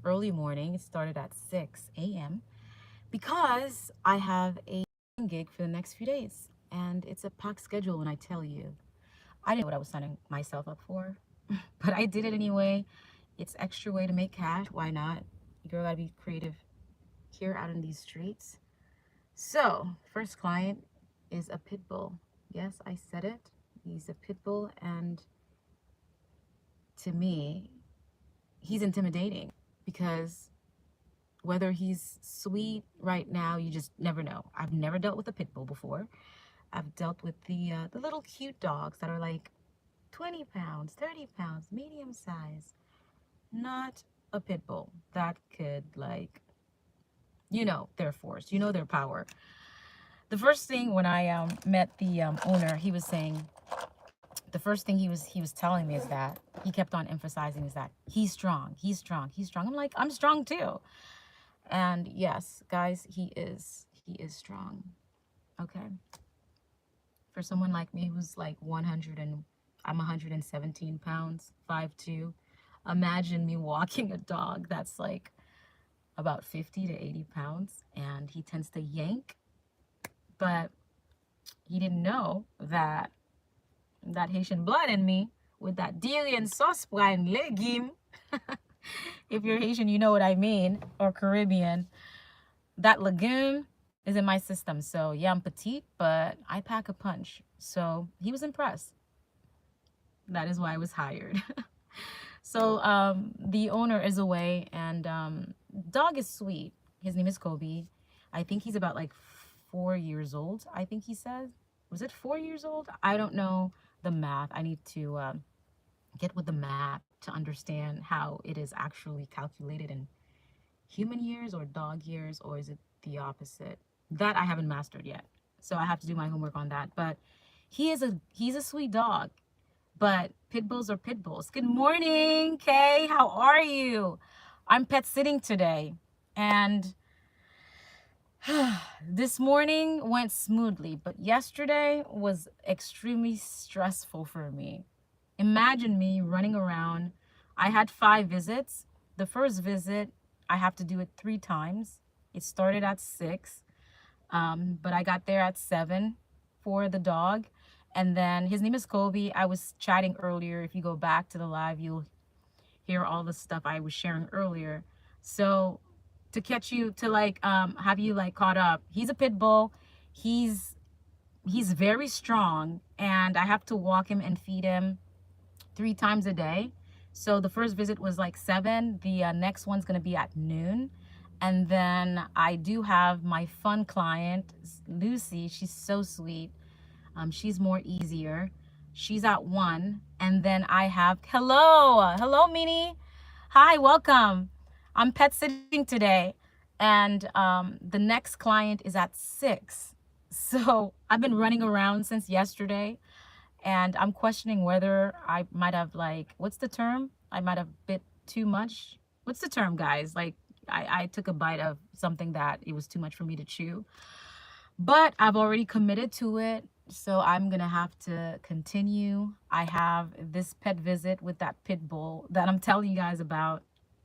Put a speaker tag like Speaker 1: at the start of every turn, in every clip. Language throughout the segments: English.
Speaker 1: early morning. It started at 6 a.m. because I have a gig for the next few days. And it's a packed schedule when I tell you. I didn't know what I was signing myself up for, but I did it anyway. It's extra way to make cash. Why not? You girl gotta be creative here out in these streets. So, first client is a pit bull. Yes, I said it. He's a pit bull, and to me, he's intimidating because whether he's sweet right now, you just never know. I've never dealt with a pit bull before. I've dealt with the little cute dogs that are like 20 pounds, 30 pounds, medium size. Not a pit bull that could like, their force, their power. The first thing when I met the owner, he was saying the first thing he was telling me is that he kept on emphasizing is that he's strong, he's strong, he's strong. I'm like, I'm strong too. And yes, guys, he is strong. Okay. For someone like me who's like 100 and I'm 117 pounds, 5'2". Imagine me walking a dog that's like about 50 to 80 pounds and he tends to yank, but he didn't know that Haitian blood in me with that Delian sauce and legume. If you're Haitian, you know what I mean, or Caribbean. That legume is in my system. So yeah, I'm petite, but I pack a punch. So he was impressed. That is why I was hired. So the owner is away, and dog is sweet. His name is Kobe. I think he's about like 4 years old. I think he said, was it 4 years old? I don't know the math. I need to get with the map to understand how it is actually calculated in human years or dog years, or is it the opposite? That I haven't mastered yet. So I have to do my homework on that. But he's a sweet dog. But pit bulls are pit bulls. Good morning, Kay. How are you? I'm pet sitting today. And this morning went smoothly, but yesterday was extremely stressful for me. Imagine me running around. I had 5 visits. The first visit, I have to do it 3 times. It started at 6, but I got there at 7 for the dog. And then his name is Kobe. I was chatting earlier. If you go back to the live, you'll hear all the stuff I was sharing earlier. So to catch you, to like have you like caught up, he's a pit bull. He's very strong, and I have to walk him and feed him 3 times a day. So the first visit was like 7. The next one's gonna be at noon. And then I do have my fun client, Lucy. She's so sweet. She's more easier. She's at 1. And then I have, hello, Minnie. Hi, welcome. I'm pet sitting today. And the next client is at 6. So I've been running around since yesterday. And I'm questioning whether I might have like, what's the term? I might have bit too much. What's the term, guys? Like I took a bite of something that it was too much for me to chew. But I've already committed to it. So I'm going to have to continue. I have this pet visit with that pit bull that I'm telling you guys about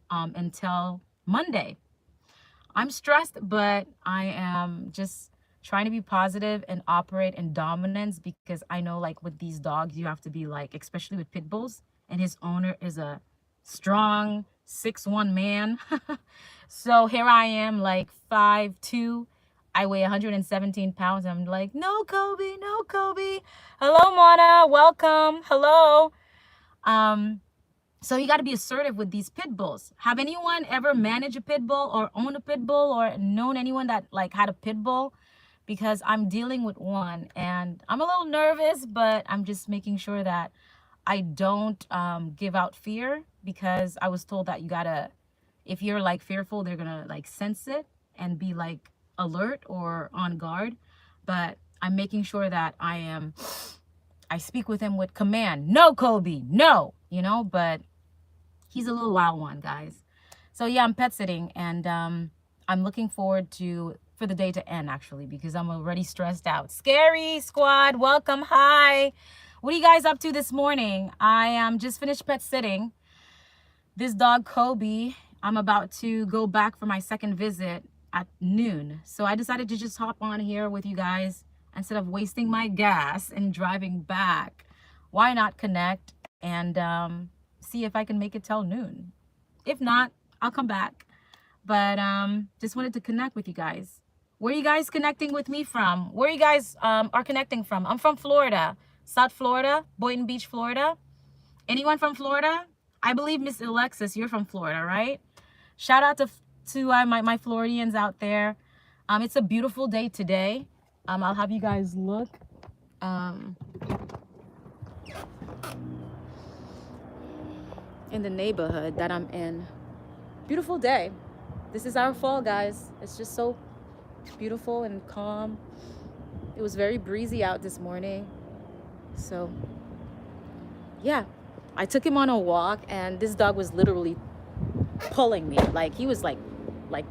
Speaker 1: until Monday. I'm stressed, but I am just trying to be positive and operate in dominance, because I know like with these dogs, you have to be like, especially with pit bulls, and his owner is a strong 6'1" man. So here I am like 5'2". I weigh 117 pounds. I'm like, no, Kobe, no, Kobe. Hello, Mona, welcome. Hello. So you got to be assertive with these pit bulls. Have anyone ever managed a pit bull or owned a pit bull or known anyone that like had a pit bull? Because I'm dealing with one and I'm a little nervous, but I'm just making sure that I don't give out fear, because I was told that you gotta, if you're like fearful, they're gonna like sense it and be like alert or on guard. But I'm making sure that I speak with him with command. No, Kobe, no, but he's a little wild one, guys. So yeah, I'm pet sitting, and I'm looking forward for the day to end, actually, because I'm already stressed out. Scary Squad, welcome. Hi. What are you guys up to this morning? I just finished pet sitting. This dog, Kobe, I'm about to go back for my second visit at noon. So I decided to just hop on here with you guys instead of wasting my gas and driving back. Why not connect and see if I can make it till noon? If not, I'll come back. But just wanted to connect with you guys. Where are you guys connecting with me from? Where you guys are connecting from? I'm from Florida, South Florida, Boynton Beach, Florida. Anyone from Florida? I believe Miss Alexis, you're from Florida, right? Shout out to my Floridians out there. It's a beautiful day today. I'll have you guys look. In the neighborhood that I'm in. Beautiful day. This is our fall, guys. It's just so beautiful and calm. It was very breezy out this morning. So, yeah. I took him on a walk and this dog was literally pulling me. Like he was like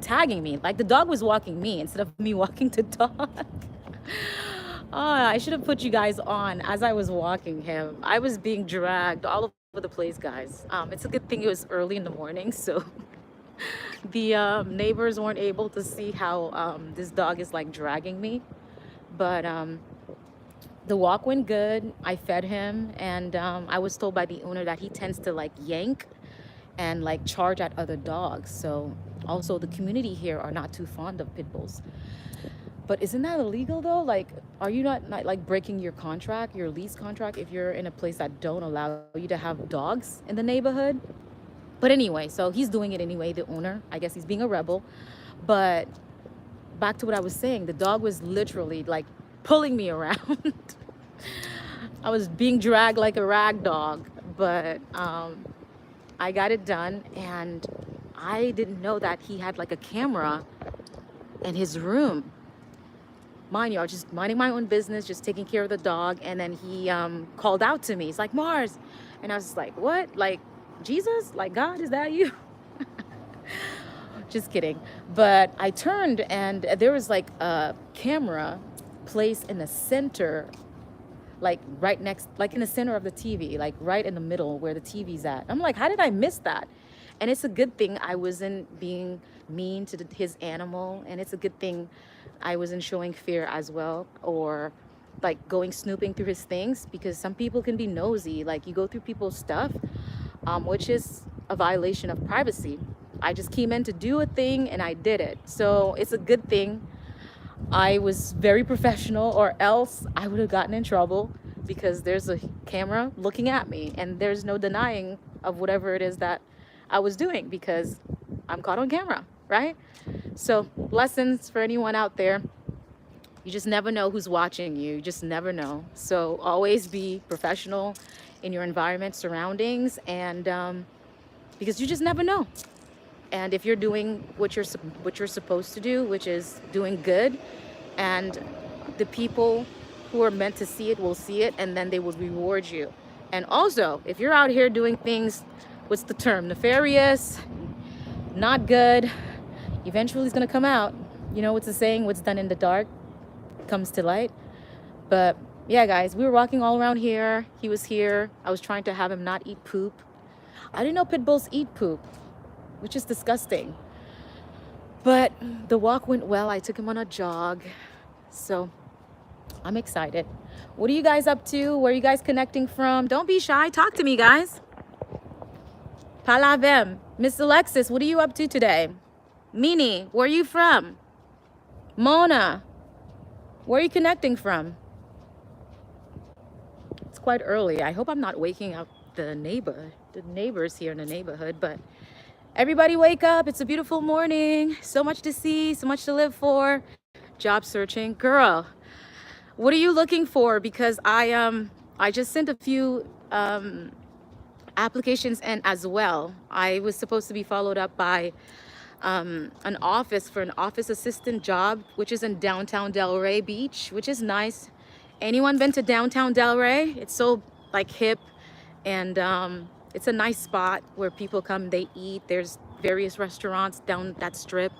Speaker 1: tagging me. Like the dog was walking me instead of me walking the dog. I should have put you guys on as I was walking him. I was being dragged all over the place, guys. It's a good thing it was early in the morning, so the neighbors weren't able to see how this dog is like dragging me. But the walk went good. I fed him, and I was told by the owner that he tends to like yank and like charge at other dogs. So also the community here are not too fond of pit bulls. But isn't that illegal though? Like, are you not like breaking your contract, your lease contract, if you're in a place that don't allow you to have dogs in the neighborhood? But anyway, so he's doing it anyway, the owner. I guess he's being a rebel. But back to what I was saying, the dog was literally like pulling me around. I was being dragged like a rag dog, but I got it done, and I didn't know that he had like a camera in his room. Mind you, I was just minding my own business, just taking care of the dog, and then he called out to me. He's like, Mars. And I was like, what? Like, Jesus? Like, God, is that you? Just kidding. But I turned, and there was like a camera placed in the center, like right next, like in the center of the TV, like right in the middle where the TV's at. I'm like, how did I miss that? And it's a good thing I wasn't being mean to his animal, and it's a good thing I wasn't showing fear as well, or like going snooping through his things, because some people can be nosy. Like you go through people's stuff, which is a violation of privacy. I just came in to do a thing and I did it. So it's a good thing I was very professional, or else I would have gotten in trouble, because there's a camera looking at me and there's no denying of whatever it is that I was doing, because I'm caught on camera, right? So lessons for anyone out there. You just never know who's watching you. You just never know. So always be professional in your environment, surroundings, and because you just never know. And if you're doing what you're supposed to do, which is doing good, and the people who are meant to see it will see it, and then they will reward you. And also, if you're out here doing things, what's the term, nefarious, not good, eventually it's gonna come out. You know what's the saying, what's done in the dark comes to light. But yeah, guys, we were walking all around here. He was here. I was trying to have him not eat poop. I didn't know pit bulls eat poop, which is disgusting. But the walk went well. I took him on a jog. So I'm excited. What are you guys up to? Where are you guys connecting from? Don't be shy. Talk to me, guys. Palavem. Miss Alexis, what are you up to today? Mini, where are you from? Mona, where are you connecting from? It's quite early. I hope I'm not waking up the neighbors here in the neighborhood, but everybody wake up. It's a beautiful morning. So much to see, so much to live for. Job searching. Girl, what are you looking for? Because I just sent a few applications in as well. I was supposed to be followed up by an office assistant job, which is in downtown Delray Beach, which is nice. Anyone been to downtown Delray? It's so like hip, and it's a nice spot where people come, they eat. There's various restaurants down that strip.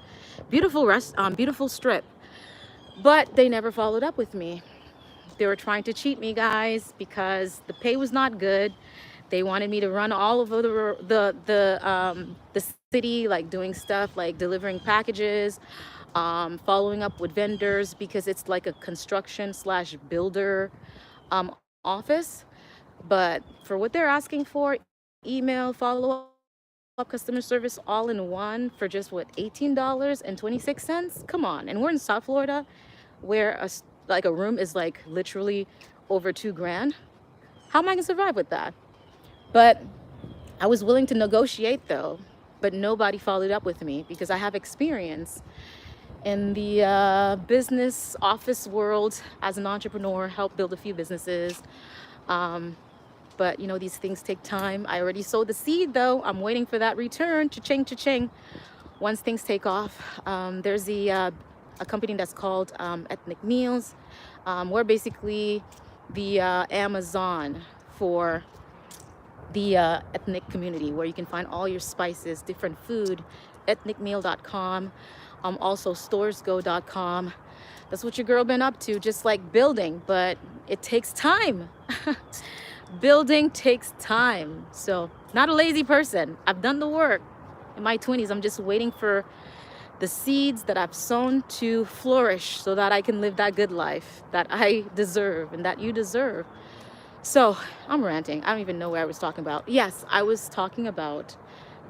Speaker 1: Beautiful strip. But they never followed up with me. They were trying to cheat me, guys, because the pay was not good. They wanted me to run all over the city, like doing stuff like delivering packages, following up with vendors, because it's like a construction slash builder office. But for what they're asking for, email, follow up, customer service all in one for just what, $18.26? Come on. And we're in South Florida, where like a room is like literally over 2 grand. How am I gonna survive with that? But I was willing to negotiate though, but nobody followed up with me because I have experience in the business office world as an entrepreneur, helped build a few businesses. But you know, these things take time. I already sowed the seed though. I'm waiting for that return, cha-ching, cha-ching. Once things take off, there's a company that's called Ethnic Meals. We're basically the Amazon for the ethnic community, where you can find all your spices, different food. Ethnicmeal.com, also storesgo.com. That's what your girl been up to, just like building, but it takes time. Building takes time. So not a lazy person. I've done the work in my 20s. I'm just waiting for the seeds that I've sown to flourish so that I can live that good life that I deserve and that you deserve. So I'm ranting. I don't even know where I was talking about. Yes, I was talking about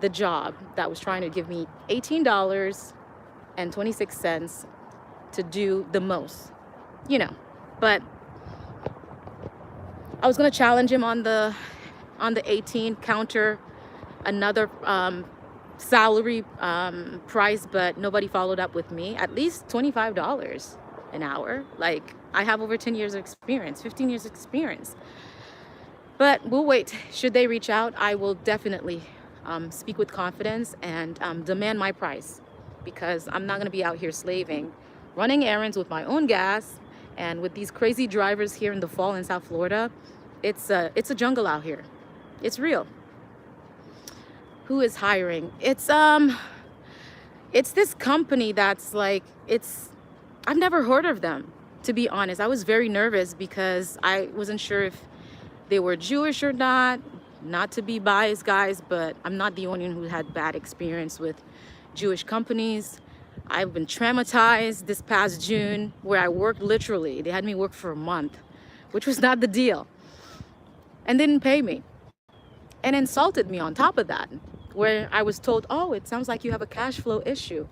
Speaker 1: the job that was trying to give me $18.26 to do the most, you know. But I was gonna challenge him on the 18, counter another salary price, but nobody followed up with me. At least $25 an hour. Like, I have over 10 years of experience, 15 years of experience. But we'll wait. Should they reach out, I will definitely speak with confidence and demand my price, because I'm not gonna be out here slaving, running errands with my own gas. And with these crazy drivers here in the fall in South Florida, it's a jungle out here. It's real. Who is hiring? It's this company that's like, I've never heard of them, to be honest. I was very nervous because I wasn't sure if they were Jewish or not. Not to be biased, guys, but I'm not the only one who had bad experience with Jewish companies. I've been traumatized this past June, where I worked literally. They had me work for a month, which was not the deal, and didn't pay me, and insulted me on top of that, where I was told, oh, it sounds like you have a cash flow issue.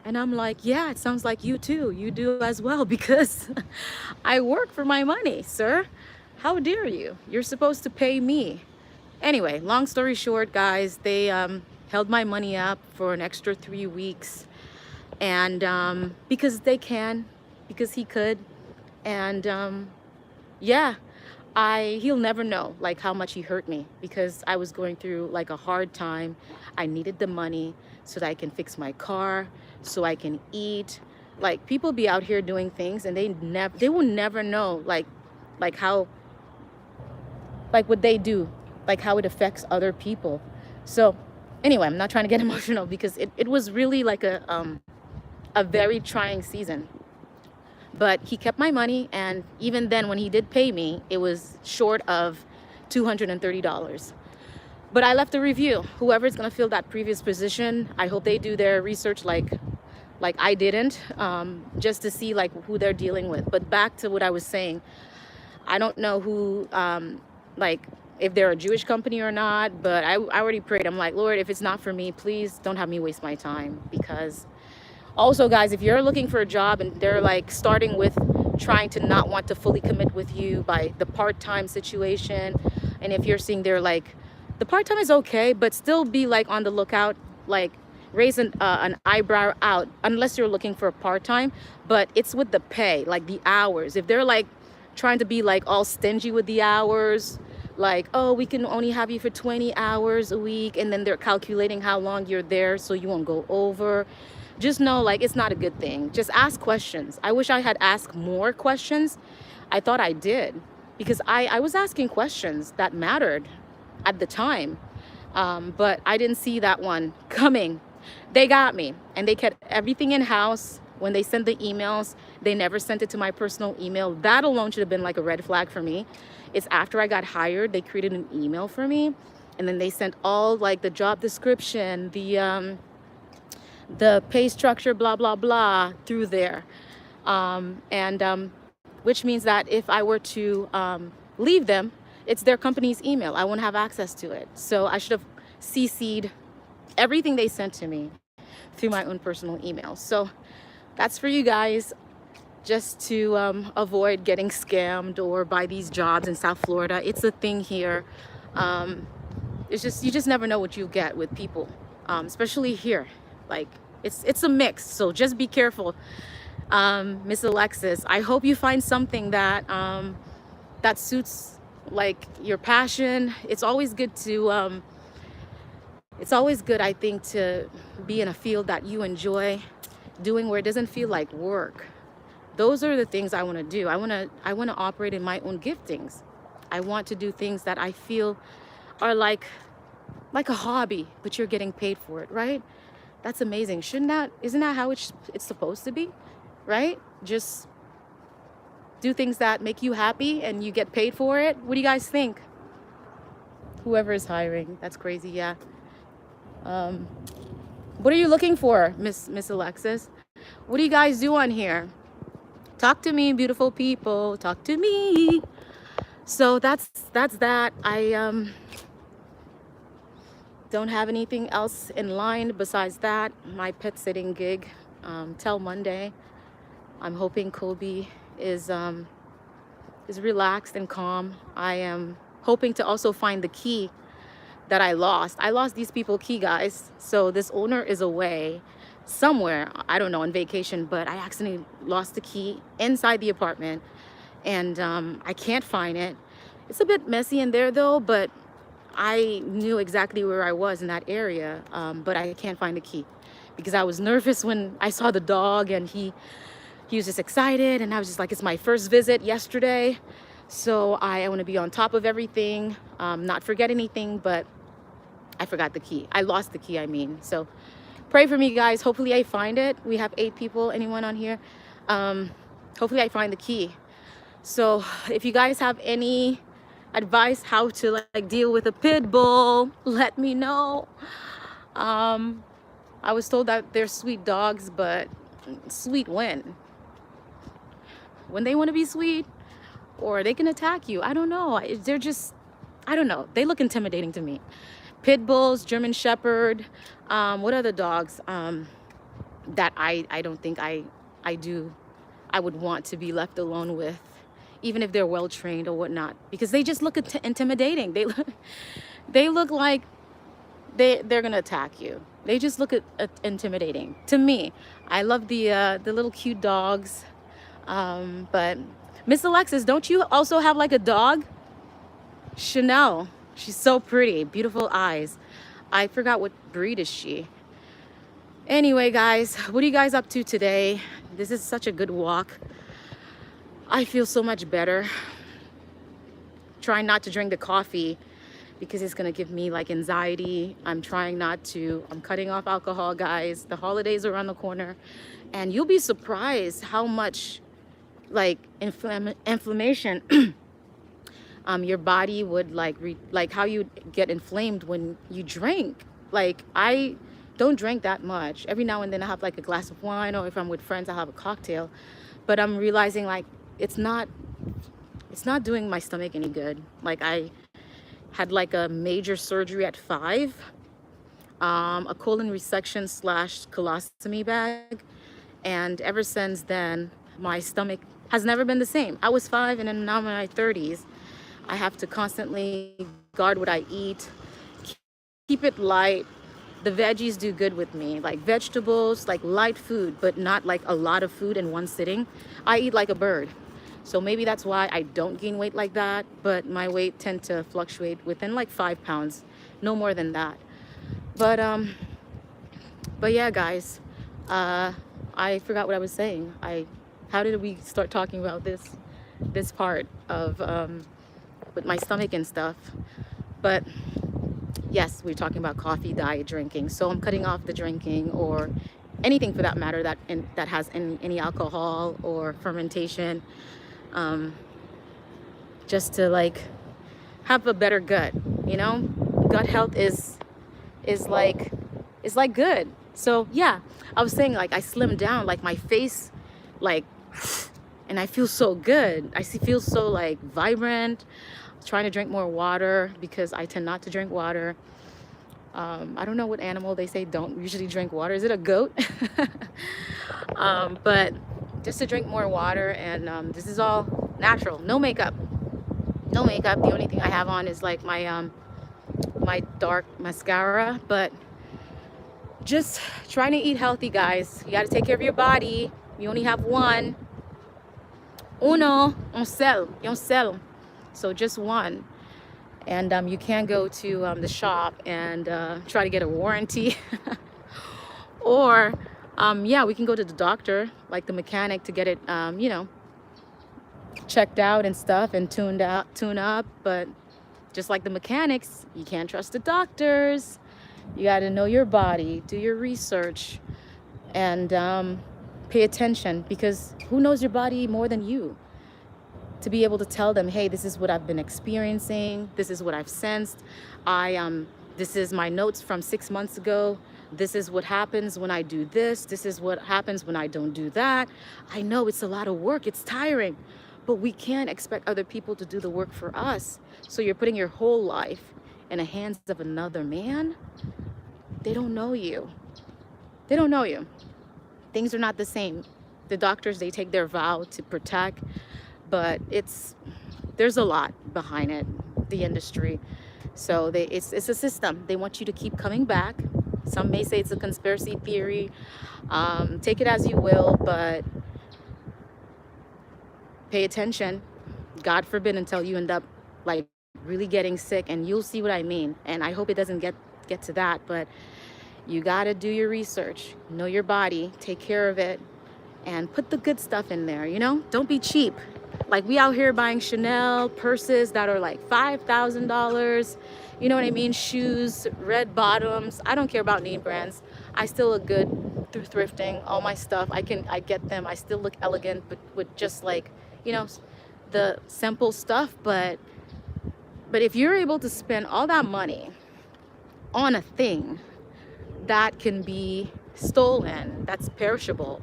Speaker 1: And I'm like, yeah, it sounds like you too. You do as well, because I work for my money, sir. How dare you? You're supposed to pay me. Anyway, long story short, guys, they held my money up for an extra 3 weeks. And because they can, because he could. And yeah, he'll never know like how much he hurt me, because I was going through like a hard time. I needed the money so that I can fix my car, so I can eat. Like, people be out here doing things and they will never know like how, like what they do, like how it affects other people. So anyway, I'm not trying to get emotional, because it was really like a very trying season. But he kept my money, and even then when he did pay me, it was short of $230. But I left a review. Whoever's gonna fill that previous position, I hope they do their research like I didn't, just to see like who they're dealing with. But back to what I was saying, I don't know who, like if they're a Jewish company or not, but I already prayed. I'm like, Lord, if it's not for me, please don't have me waste my time. Because also, guys, if you're looking for a job and they're like starting with trying to not want to fully commit with you by the part-time situation, and if you're seeing they're like, the part-time is okay, but still be like on the lookout, like raise an eyebrow out, unless you're looking for a part-time. But it's with the pay, like the hours. If they're like trying to be like all stingy with the hours, like, oh, we can only have you for 20 hours a week, and then they're calculating how long you're there so you won't go over, just know like it's not a good thing. Just ask questions. I wish I had asked more questions. I thought I did, because I was asking questions that mattered at the time, but I didn't see that one coming. They got me, and they kept everything in-house. When they sent the emails, they never sent it to my personal email. That alone should have been like a red flag for me. It's after I got hired, they created an email for me, And then they sent all like the job description, the pay structure, blah, blah, blah, through there. Which means that if I were to leave them, it's their company's email. I won't have access to it. So I should have CC'd everything they sent to me through my own personal email. So that's for you guys, just to avoid getting scammed or by these jobs in South Florida. It's a thing here. It's just, you just never know what you get with people, especially here. Like it's a mix, so just be careful. Miss Alexis, I hope you find something that that suits like your passion. It's always good to I think, to be in a field that you enjoy doing, where it doesn't feel like work. Those are the things I want to do. I want to operate in my own giftings. I want to do things that I feel are like a hobby, but you're getting paid for it, right? That's amazing. Isn't that how it's supposed to be, right? Just do things that make you happy and you get paid for it. What do you guys think? Whoever is hiring, that's crazy. Yeah. What are you looking for, Miss Alexis? What do you guys do on here? Talk to me, beautiful people. Talk to me. So that's that. I don't have anything else in line besides that. My pet sitting gig till Monday. I'm hoping Kobe is relaxed and calm. I am hoping to also find the key that I lost. I lost these people key, guys. So this owner is away somewhere, I don't know, on vacation, but I accidentally lost the key inside the apartment, and I can't find it. It's a bit messy in there though, but I knew exactly where I was in that area, but I can't find the key because I was nervous when I saw the dog, and he was just excited, and I was just like, it's my first visit yesterday, so I want to be on top of everything, not forget anything. But I forgot the key. I lost the key, I mean. So pray for me, guys. Hopefully I find it. We have 8 people. Anyone on here? Hopefully I find the key. So if you guys have any advice how to like deal with a pit bull, let me know. I was told that they're sweet dogs, but sweet when they want to be sweet, or they can attack you. I don't know. They're just, I don't know. They look intimidating to me. Pit bulls, German Shepherd, what other dogs that I don't think I would want to be left alone with, even if they're well trained or whatnot, because they just look intimidating. They look like they're gonna attack you. They just look intimidating to me. I love the little cute dogs, but Miss Alexis, don't you also have like a dog? Chanel, she's so pretty, beautiful eyes. I forgot what breed is she. Anyway, guys, what are you guys up to today? This is such a good walk. I feel so much better. Trying not to drink the coffee because it's gonna give me like anxiety. I'm trying not to. I'm cutting off alcohol, guys. The holidays are around the corner, and you'll be surprised how much like inflammation your body would like how you get inflamed when you drink. Like, I don't drink that much. Every now and then I have like a glass of wine, or if I'm with friends I'll have a cocktail, but I'm realizing like it's not doing my stomach any good. Like, I had like a major surgery at 5, a colon resection / colostomy bag, and ever since then my stomach has never been the same. I was 5, and then now I'm in my 30s. I have to constantly guard what I eat, keep it light. The veggies do good with me, like vegetables, like light food, but not like a lot of food in one sitting. I eat like a bird. So maybe that's why I don't gain weight like that, but my weight tend to fluctuate within like 5 pounds, no more than that. But yeah, guys, I forgot what I was saying. How did we start talking about this part of with my stomach and stuff? But yes, we're talking about coffee, diet, drinking. So I'm cutting off the drinking, or anything for that matter that has any alcohol or fermentation, just to like have a better gut, you know. gut health is like good. So yeah, I was saying, like, I slimmed down, like my face, like, and I feel so good. Feel so like vibrant. Trying to drink more water because I tend not to drink water. I don't know what animal they say don't usually drink water. Is it a goat? But just to drink more water, and this is all natural. No makeup. No makeup. The only thing I have on is like my dark mascara. But just trying to eat healthy, guys. You got to take care of your body. You only have one. Uno, un sel. So just one. And you can go to the shop and try to get a warranty. Or yeah, we can go to the doctor, like the mechanic, to get it you know, checked out and stuff and tune up. But just like the mechanics, you can't trust the doctors. You got to know your body, do your research, and pay attention, because who knows your body more than you? To be able to tell them, hey, this is what I've been experiencing, this is what I've sensed, this is my notes from 6 months ago, this is what happens when I do this is what happens when I don't do that. I know it's a lot of work, it's tiring, but we can't expect other people to do the work for us. So you're putting your whole life in the hands of another man. They don't know you. They don't know you. Things are not the same. The doctors, they take their vow to protect, but there's a lot behind it, the industry. So it's a system. They want you to keep coming back. Some may say it's a conspiracy theory. Take it as you will, but pay attention. God forbid until you end up like really getting sick, and you'll see what I mean. And I hope it doesn't get to that, but you gotta do your research, know your body, take care of it, and put the good stuff in there, you know? Don't be cheap. Like, we out here buying Chanel purses that are like $5,000, you know what I mean? Shoes, red bottoms. I don't care about name brands. I still look good through thrifting. All my stuff, I get them. I still look elegant, but with just like, you know, the simple stuff. But if you're able to spend all that money on a thing that can be stolen, that's perishable,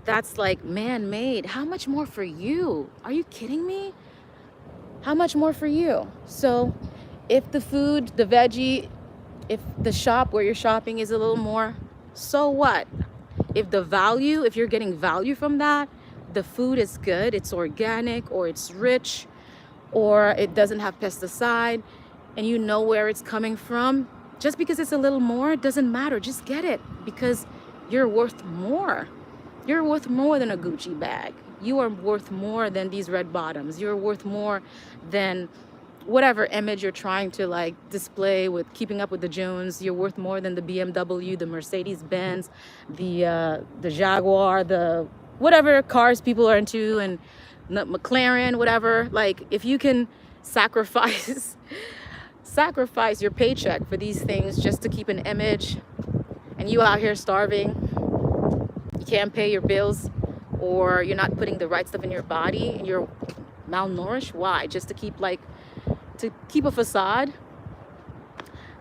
Speaker 1: that's like man-made, how much more for you? Are you kidding me? How much more for you? So if the food, the veggie, if the shop where you're shopping is a little more, so what? If the value, if you're getting value from that, the food is good, it's organic, or it's rich, or it doesn't have pesticide, and you know where it's coming from, just because it's a little more, it doesn't matter. Just get it, because you're worth more. You're worth more than a Gucci bag. You are worth more than these red bottoms. You're worth more than whatever image you're trying to like display with Keeping Up with the Jones. You're worth more than the BMW, the Mercedes-Benz, the Jaguar, the whatever cars people are into, and the McLaren, whatever. Like, if you can sacrifice your paycheck for these things just to keep an image, and you out here starving, you can't pay your bills, or you're not putting the right stuff in your body, and you're malnourished, why? Just to keep a facade?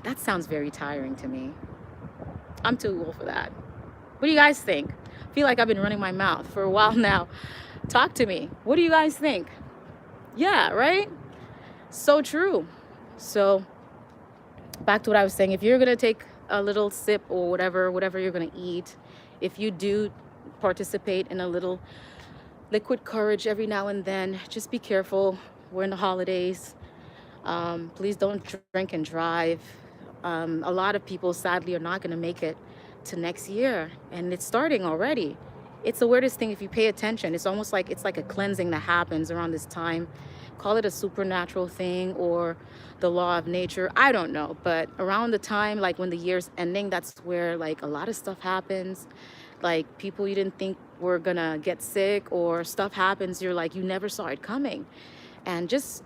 Speaker 1: That sounds very tiring to me. I'm too old for that. What do you guys think? I feel like I've been running my mouth for a while now. Talk to me. What do you guys think? Yeah, right? So true. So back to what I was saying, if you're gonna take a little sip or whatever you're gonna eat, if you do participate in a little liquid courage every now and then, just be careful. We're in the holidays. Please don't drink and drive. A lot of people sadly are not gonna make it to next year, and it's starting already. It's the weirdest thing if you pay attention. It's almost like it's like a cleansing that happens around this time. Call it a supernatural thing or the law of nature, I don't know. But around the time, like when the year's ending, that's where like a lot of stuff happens. Like people you didn't think were gonna get sick, or stuff happens, you're like, you never saw it coming. And just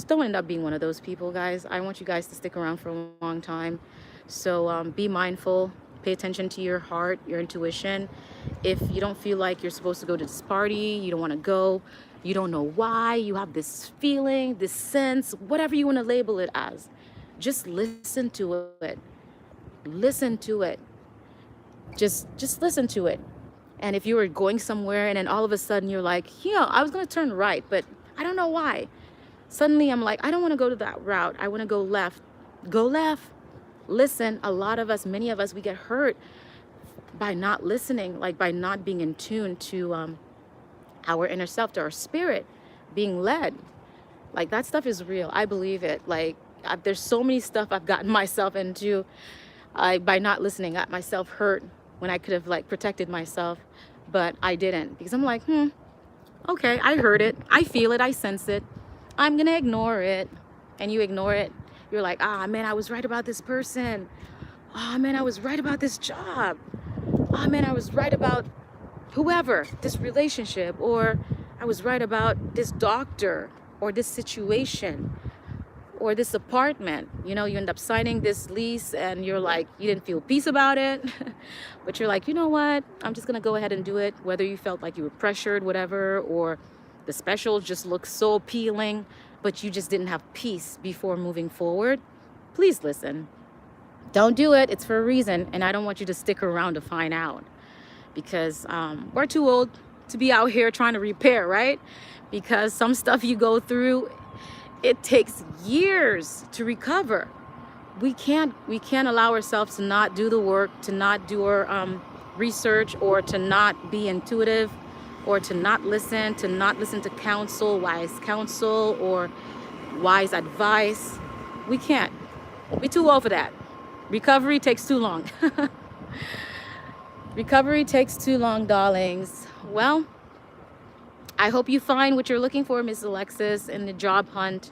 Speaker 1: don't end up being one of those people, guys. I want you guys to stick around for a long time. So be mindful. Pay attention to your heart, your intuition. If you don't feel like you're supposed to go to this party, you don't want to go, you don't know why, you have this feeling, this sense, whatever you want to label it as, just listen to it. Listen to it. Just listen to it. And if you were going somewhere and then all of a sudden you're like, I was going to turn right, but I don't know why. Suddenly I'm like, I don't want to go to that route. I want to go left. Go left. Listen. A lot of us, many of us, we get hurt by not listening, like by not being in tune to our inner self, to our spirit, being led. Like that stuff is real. I believe it. Like there's so many stuff I've gotten myself into by not listening. Got myself hurt when I could have like protected myself, but I didn't, because I'm like, okay, I heard it, I feel it, I sense it, I'm gonna ignore it. And you ignore it. You're like, man, I was right about this person. Man, I was right about this job. Man, I was right about whoever, this relationship, or I was right about this doctor or this situation or this apartment. You end up signing this lease and you're like, you didn't feel peace about it, but you're like, you know what, I'm just gonna go ahead and do it, whether you felt like you were pressured, whatever, or the special just looks so appealing, but you just didn't have peace before moving forward. Please listen. Don't do it. It's for a reason, and I don't want you to stick around to find out, because we're too old to be out here trying to repair, right? Because some stuff you go through, it takes years to recover. We can't allow ourselves to not do the work, to not do our research, or to not be intuitive, or to not listen to counsel, wise counsel, or wise advice. We can't. We're too old for that. Recovery takes too long. Recovery takes too long, darlings. Well, I hope you find what you're looking for, Miss Alexis, in the job hunt.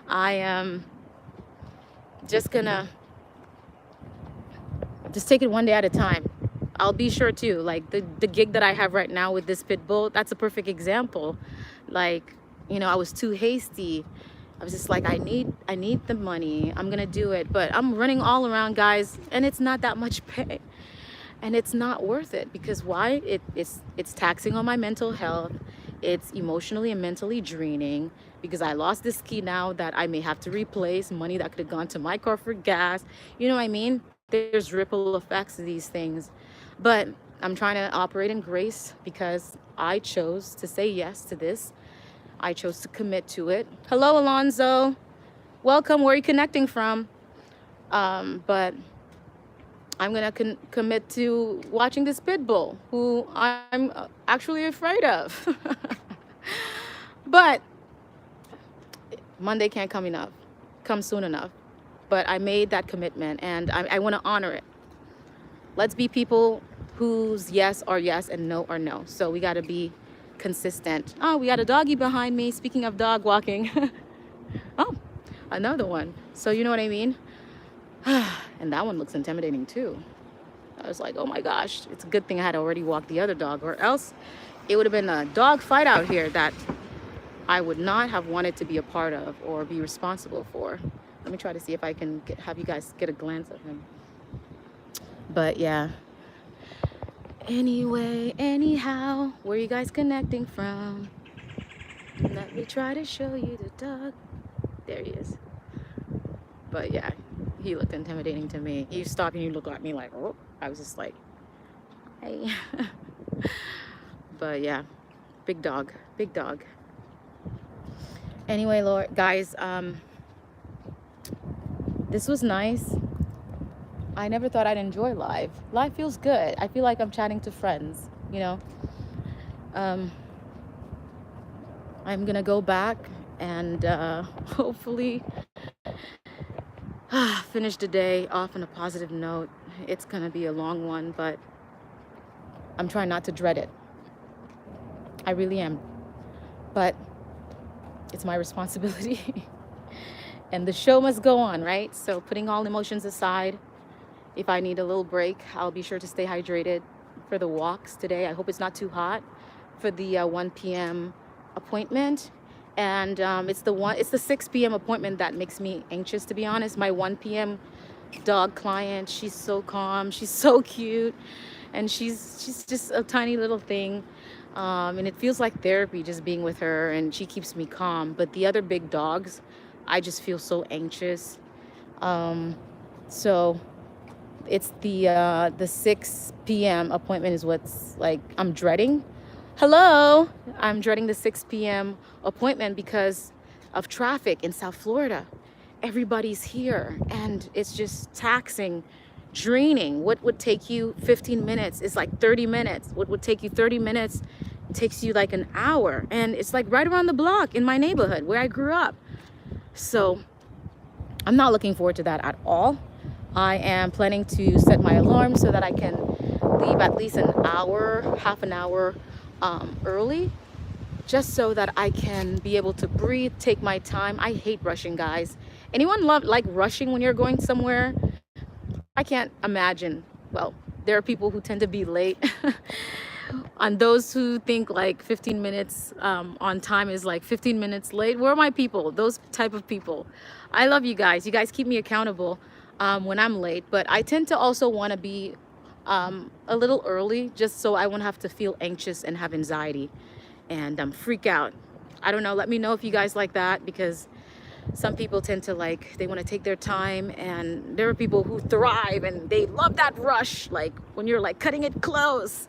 Speaker 1: I am just gonna take it one day at a time. I'll be sure to, like the gig that I have right now with this pit bull, that's a perfect example. Like, I was too hasty. I was just like, I need the money. I'm gonna do it, but I'm running all around, guys, and it's not that much pay. And it's not worth it, because why? It's taxing on my mental health. It's emotionally and mentally draining, because I lost this key now that I may have to replace, money that could have gone to my car for gas. You know what I mean? There's ripple effects of these things. But I'm trying to operate in grace, because I chose to say yes to this. I chose to commit to it. Hello, Alonzo. Welcome. Where are you connecting from? But I'm gonna commit to watching this pit bull, who I'm actually afraid of. But Monday can't come soon enough. But I made that commitment, and I want to honor it. Let's be people whose yes are yes and no are no. So we got to be consistent. Oh, we got a doggy behind me. Speaking of dog walking. Oh, another one. So you know what I mean? And that one looks intimidating too. I was like, oh my gosh, it's a good thing I had already walked the other dog, or else it would have been a dog fight out here that I would not have wanted to be a part of or be responsible for. Let me try to see if I can have you guys get a glance of him. But yeah. Anyway, anyhow, where are you guys connecting from? Let me try to show you the dog. There he is. But yeah, he looked intimidating to me. He stopped and he looked at me like, oh. I was just like, hey. But yeah, big dog, big dog. Anyway, Lord, guys, this was nice. I never thought I'd enjoy live. Live feels good. I feel like I'm chatting to friends, I'm gonna go back and hopefully finish the day off on a positive note. It's gonna be a long one, but I'm trying not to dread it. I really am. But it's my responsibility. And the show must go on, right? So putting all emotions aside, if I need a little break, I'll be sure to stay hydrated for the walks today. I hope it's not too hot for the 1 p.m. appointment. And it's the 6 p.m. appointment that makes me anxious, to be honest. My 1 p.m. dog client, she's so calm, she's so cute, and she's just a tiny little thing. And it feels like therapy just being with her, and she keeps me calm. But the other big dogs, I just feel so anxious. So it's the 6 p.m. appointment is what's like I'm dreading. Hello, I'm dreading the 6 p.m. appointment because of traffic in South Florida. Everybody's here and it's just taxing, draining. What would take you 15 minutes is like 30 minutes. What would take you 30 minutes takes you like an hour, and it's like right around the block in my neighborhood where I grew up. So I'm not looking forward to that at all. I am planning to set my alarm so that I can leave at least an hour, half an hour early, just so that I can be able to breathe, take my time. I hate rushing, guys. Anyone like rushing when you're going somewhere? I can't imagine. Well, there are people who tend to be late. On those who think like 15 minutes on time is like 15 minutes late, where are my people? Those type of people. I love you guys. You guys keep me accountable when I'm late, but I tend to also want to be a little early just so I won't have to feel anxious and have anxiety and freak out. I don't know. Let me know if you guys like that, because some people tend to like, they want to take their time, and there are people who thrive and they love that rush, like when you're like cutting it close.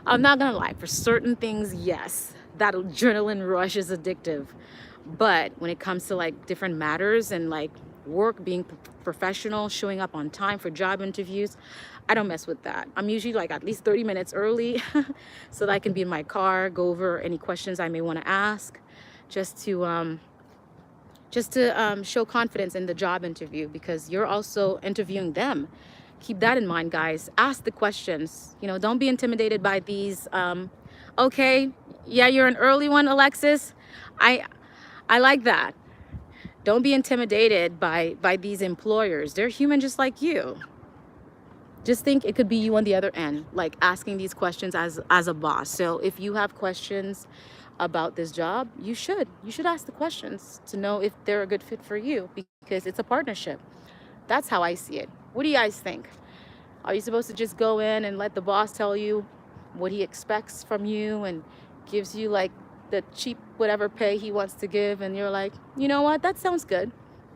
Speaker 1: I'm not gonna lie, for certain things, yes, that adrenaline rush is addictive. But when it comes to like different matters and like work, being professional, showing up on time for job interviews, I don't mess with that. I'm usually like at least 30 minutes early so that I can be in my car, go over any questions I may want to ask, just to show confidence in the job interview, because you're also interviewing them. Keep that in mind, guys. Ask the questions. You know, don't be intimidated by these. Okay, yeah, you're an early one, Alexis. I like that. Don't be intimidated by these employers. They're human just like you. Just think it could be you on the other end, like asking these questions as a boss. So if you have questions about this job, you should ask the questions to know if they're a good fit for you, because it's a partnership. That's how I see it. What do you guys think? Are you supposed to just go in and let the boss tell you what he expects from you and gives you like the cheap whatever pay he wants to give, and you're like, you know what, that sounds good,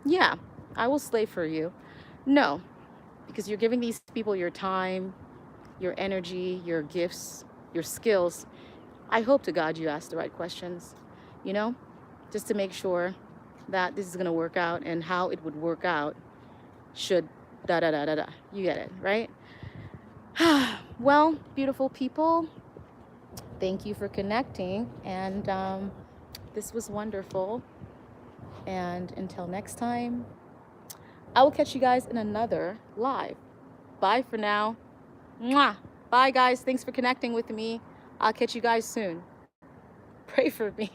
Speaker 1: yeah, I will slave for you? No, because you're giving these people your time, your energy, your gifts, your skills. I hope to God you ask the right questions, you know, just to make sure that this is going to work out, and how it would work out should da da da da da. You get it, right? Well, beautiful people, thank you for connecting, and this was wonderful. And until next time, I will catch you guys in another live. Bye for now. Mwah. Bye, guys. Thanks for connecting with me. I'll catch you guys soon. Pray for me.